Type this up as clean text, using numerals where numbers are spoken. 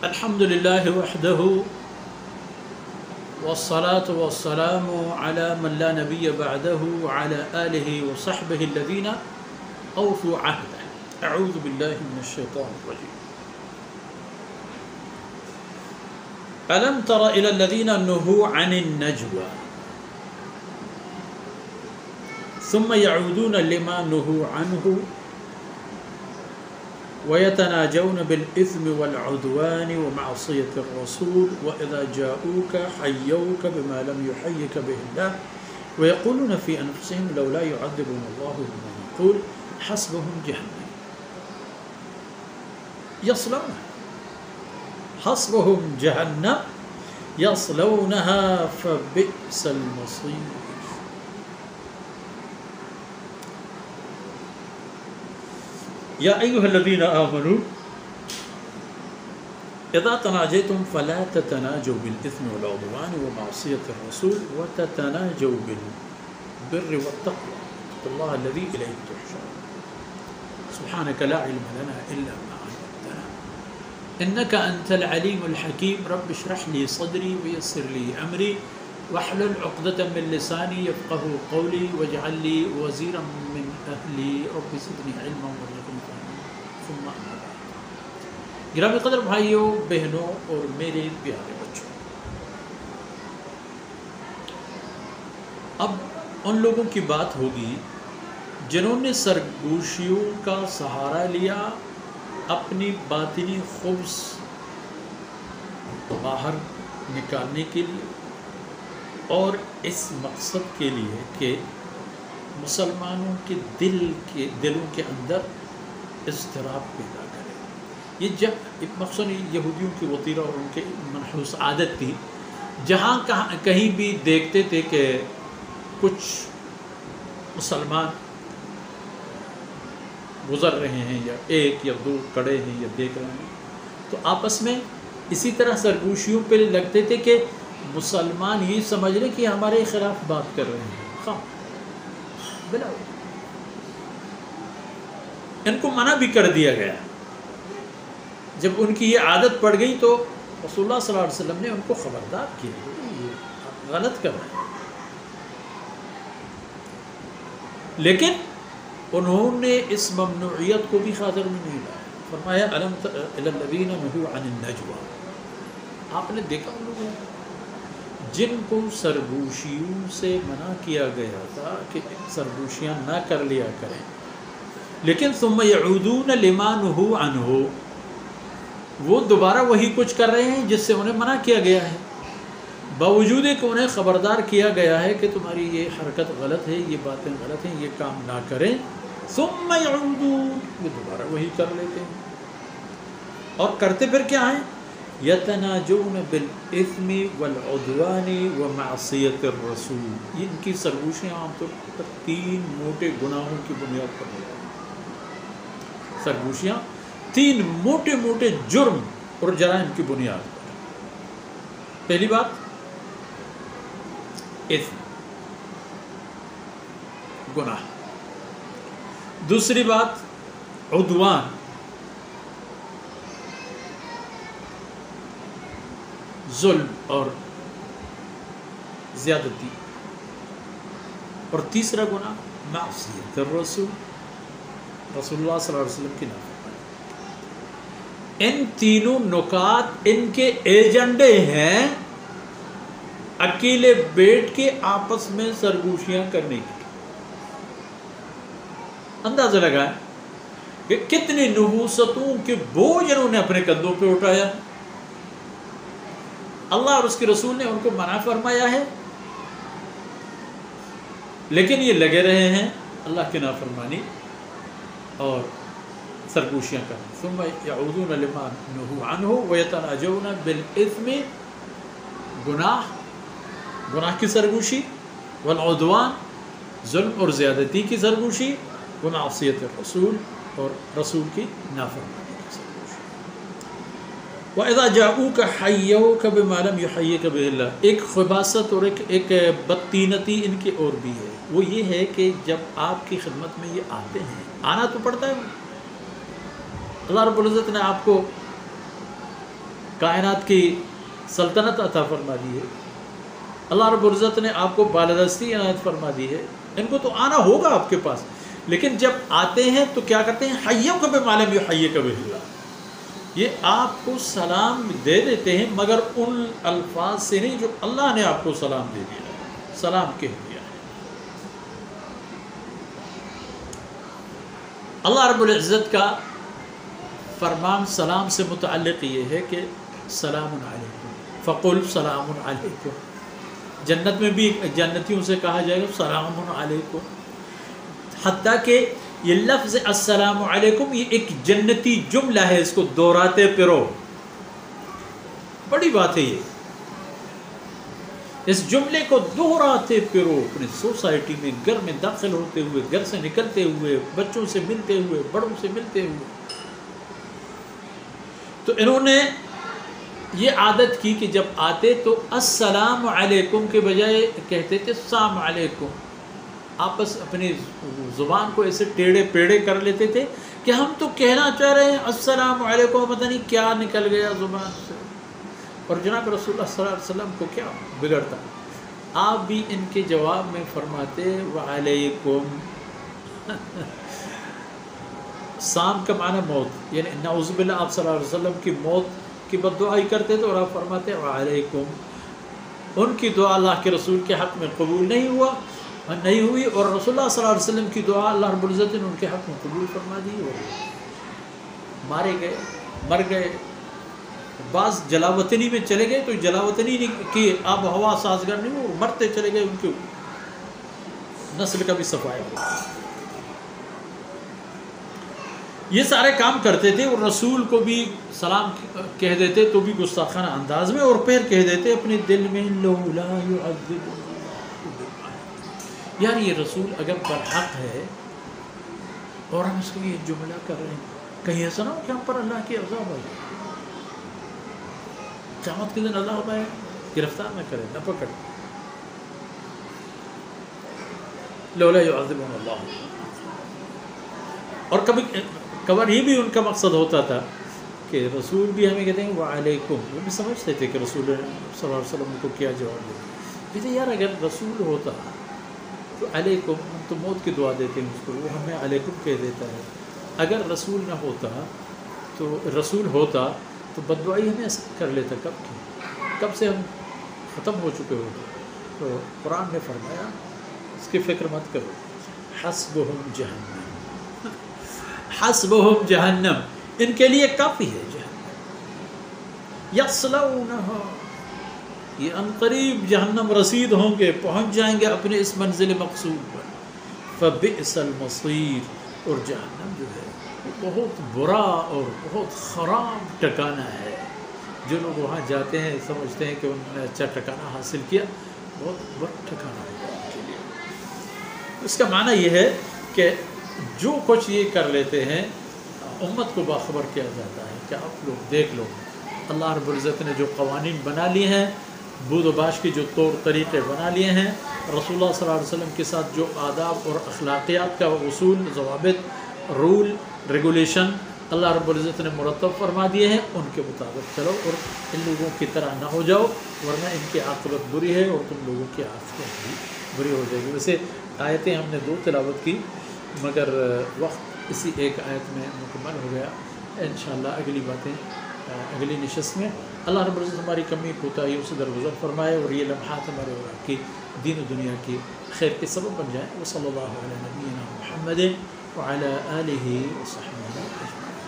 الحمد لله وحده والصلاة والسلام على من لا نبي بعده وعلى آله وصحبه الذين أوفوا عهده. أعوذ بالله من الشيطان الرجيم. ألم تر إلى الذين نهوا عن النجوى ثم يعودون لما نهوا عنه ويتناجون بالإثم والعدوان ومعصية الرسول وإذا جاءوك حيوك بما لم يحيك به الله ويقولون في أنفسهم لولا يعذبنا الله بما نقول حسبهم جهنم يصلونها يصلونها فبئس المصير. يا أيها الذين آمنوا إذا تناجيتم فلا تتناجوا بالإثم والعدوان ومعصية الرسول وتتناجوا بالبر والتقوى اتقوا الله الذي إليه تحشرون. سبحانك لا علم لنا إلا ما علمتنا إنك أنت العليم الحكيم. رب اشرح لي صدري ويسر لي أمري واحلل عقدة من لساني يفقه قولي واجعل لي وزيرا من أهلي رب زدني علما وارزقني فهما ثم أما بعد. گرامی قدر بھائیوں بہنوں اور میرے پیارے بچوں، اب ان لوگوں کی بات ہوگی جنہوں نے سرگوشیوں کا سہارا لیا اپنی باطنی خبث باہر نکالنے کے لیے اور اس مقصد کے لیے کہ مسلمانوں کے دلوں کے اندر اضطراب پیدا کرے. یہ جب مقصد یہودیوں کی وطیرہ اور ان کے منحوس عادت تھی، جہاں کہیں بھی دیکھتے تھے کہ کچھ مسلمان گزر رہے ہیں یا ایک یا دو کڑے ہیں یا دیکھ رہے ہیں تو آپس میں اسی طرح سرگوشیوں پہ لگتے تھے کہ مسلمان یہ سمجھ لیں کہ ہمارے خلاف بات کر رہے ہیں. بلا ان کو منع بھی کر دیا گیا. جب ان کی یہ عادت پڑ گئی تو رسول اللہ صلی اللہ علیہ وسلم نے ان کو خبردار کیا یہ غلط کر رہے ہیں. لیکن انہوں نے اس ممنوعیت کو بھی خاطر میں نہیں لایا. فرمایا الم تر الی الذین نہوا عن النجوى. آپ نے دیکھا ان لوگوں جن کو سرگوشیوں سے منع کیا گیا تھا کہ سرگوشیاں نہ کر لیا کریں، لیکن ثم یعودون لما نہوا عنہ، وہ دوبارہ وہی کچھ کر رہے ہیں جس سے انہیں منع کیا گیا ہے، باوجود کہ انہیں خبردار کیا گیا ہے کہ تمہاری یہ حرکت غلط ہے، یہ باتیں غلط ہیں، یہ کام نہ کریں. ثم یعودون، وہ دوبارہ وہی کر لیتے ہیں. اور کرتے پھر کیا ہیں؟ یتناجون بالاثم والعدوان ومعصیت الرسول. ان کی سرگوشیاں عام طور پر 3 موٹے گناہوں کی بنیاد پر ہوتی ہیں. سرگوشیاں 3 موٹے موٹے جرم اور جرائم کی بنیاد پر. پہلی بات اثم، گناہ. دوسری بات عدوان، ظلم اور زیادتی. اور تیسرا گناہ معصیت الرسول، رسول اللہ صلی اللہ علیہ وسلم کی نافرمانی. ان تینوں نکات ان کے ایجنڈے ہیں اکیلے بیٹھ کے آپس میں سرگوشیاں کرنے کی. اندازہ لگائیں کہ کتنی نحوستوں کے بوجھ انہوں نے اپنے کندھوں پہ اٹھایا. اللہ اور اس کے رسول نے ان کو منع فرمایا ہے لیکن یہ لگے رہے ہیں اللہ کی نافرمانی اور سرگوشیاں کریں. ثم یعودون لما نہوا عنہ ویتناجون بالاثم، گناہ کی سرگوشی، والعدوان، ظلم اور زیادتی کی سرگوشی، ومعصیت الرسول، اور رسول کی نافرمانی کی سرگوشی. وَإِذَا جَاءُوكَ حَيَّوْكَ بِمَا لَمْ يُحَيِّكَ بِهِ اللَّهُ. ایک خباثت اور ایک بدتینتی ان کی اور بھی ہے. وہ یہ ہے کہ جب آپ کی خدمت میں یہ آتے ہیں، آنا تو پڑتا ہے. اللہ رب العزت نے آپ کو کائنات کی سلطنت عطا فرما دی ہے، اللہ رب العزت نے آپ کو بالادستی عنایت فرما دی ہے، ان کو تو آنا ہوگا آپ کے پاس، لیکن جب آتے ہیں تو کیا کرتے ہیں؟ حیّک بما لم یحیّک بہ اللہ، یہ آپ کو سلام دے دیتے ہیں مگر ان الفاظ سے نہیں جو اللہ نے آپ کو سلام دے دیا ہے، سلام کہہ دیا ہے۔ اللہ رب العزت کا فرمان سلام سے متعلق یہ ہے کہ سلام علیکم، فقل سلام علیکم، جنت میں بھی جنتیوں سے کہا جائے گا سلام علیکم، حتیٰ کہ یہ لفظ السلام علیکم یہ ایک جنتی جملہ ہے، اس کو دہراتے پھرو، بڑی بات ہے یہ، اس جملے کو دہراتے پھرو اپنی سوسائٹی میں، گھر میں داخل ہوتے ہوئے، گھر سے نکلتے ہوئے، بچوں سے ملتے ہوئے، بڑوں سے ملتے ہوئے۔ تو انہوں نے یہ عادت کی کہ جب آتے تو السلام علیکم کے بجائے کہتے تھے السلام علیکم، آپس اپنی زبان کو ایسے ٹیڑھے پیڑے کر لیتے تھے کہ ہم تو کہنا چاہ رہے ہیں السلام علیکم، پتہ نہیں کیا نکل گیا زبان سے، اور جناب رسول اللہ صلی اللہ علیہ وسلم کو کیا بگڑتا، آپ بھی ان کے جواب میں فرماتے وعلیکم۔ سام کا معنی موت، یعنی نعوذ باللہ آپ صلی اللہ علیہ وسلم کی موت کی بد دعائی کرتے تھے اور آپ فرماتے وعلیکم، ان کی دعا اللہ کے رسول کے حق میں قبول نہیں ہوئی، اور رسول اللہ صلی اللہ علیہ وسلم کی دعا اللہ رب العزت نے ان کے حق میں قبول فرما دی، اور مارے گئے، مر گئے، بعض جلاوطنی میں چلے گئے تو جلاوطنی کی آب و ہوا سازگار نہیں ہوئی، مرتے چلے گئے، ان کی نسل کا بھی صفایا ہوا۔ یہ سارے کام کرتے تھے، اور رسول کو بھی سلام کہہ دیتے تو بھی گستاخانہ انداز میں، اور پھر کہہ دیتے اپنے دل میں لولا يعذب، یار یہ رسول اگر برحق ہے اور ہم اس کے لیے جملہ کر رہے ہیں، کہیں ایسا نہ ہو کہ ہم پر اللہ کی عذاب آئے، قیامت کے دن اللہ ہمیں گرفتار نہ کرے، نہ پکڑے، لولا يعذبون اللہ۔ اور کبھی یہ بھی ان کا مقصد ہوتا تھا کہ رسول بھی ہمیں کہتے ہیں وعلیکم، وہ بھی سمجھتے تھے کہ رسول صلی اللہ علیہ وسلم کو کیا جواب دے، کہتے یار اگر رسول ہوتا تو علیکم، ہم تو موت کی دعا دیتے ہیں اس کو، وہ ہمیں علیکم کہہ دیتا ہے، اگر رسول نہ ہوتا تو رسول ہوتا تو بد دعائی ہمیں کر لیتا، کب سے ہم ختم ہو چکے ہوتے۔ تو قرآن نے فرمایا اس کی فکر مت کرو، حسبہم جہنم، حسبہم جہنم، ان کے لیے کافی ہے جہنم، یصلونہا، یہ عنقریب جہنم رسید ہوں گے، پہنچ جائیں گے اپنے اس منزل مقصود پر، فبئس المصیر، اور جہنم جو ہے بہت برا اور بہت خراب ٹھکانہ ہے، جو لوگ وہاں جاتے ہیں سمجھتے ہیں کہ انہوں نے اچھا ٹھکانہ حاصل کیا، بہت برا ٹھکانہ ہے ان کے لیے۔ اس کا معنی یہ ہے کہ جو کچھ یہ کر لیتے ہیں امت کو باخبر کیا جاتا ہے کہ آپ لوگ دیکھ لو، اللہ رب العزت نے جو قوانین بنا لیے ہیں، بود و باش کے جو طور طریقے بنا لیے ہیں، رسول اللہ صلی اللہ علیہ وسلم کے ساتھ جو آداب اور اخلاقیات کا اصول، ضوابط، رول، ریگولیشن اللہ رب العزت نے مرتب فرما دیے ہیں، ان کے مطابق چلو اور ان لوگوں کی طرح نہ ہو جاؤ، ورنہ ان کی عاقبت بری ہے اور تم لوگوں کی عاقبت بھی بری ہو جائے گی۔ ویسے آیتیں ہم نے 2 تلاوت کی، مگر وقت اسی ایک آیت میں مکمل ہو گیا، انشاءاللہ اگلی باتیں اگلی نشست میں۔ اللہ رب العزت ہماری کمی کوتاہیوں سے درگزر فرمائے، اور یہ لمحات ہمارے اور آپ کی دین و دنیا کی خیر کے سبب بن جائیں۔ وصلی اللہ علیہ نبینا محمد وعلی آلہ وصحبہ اجمعین۔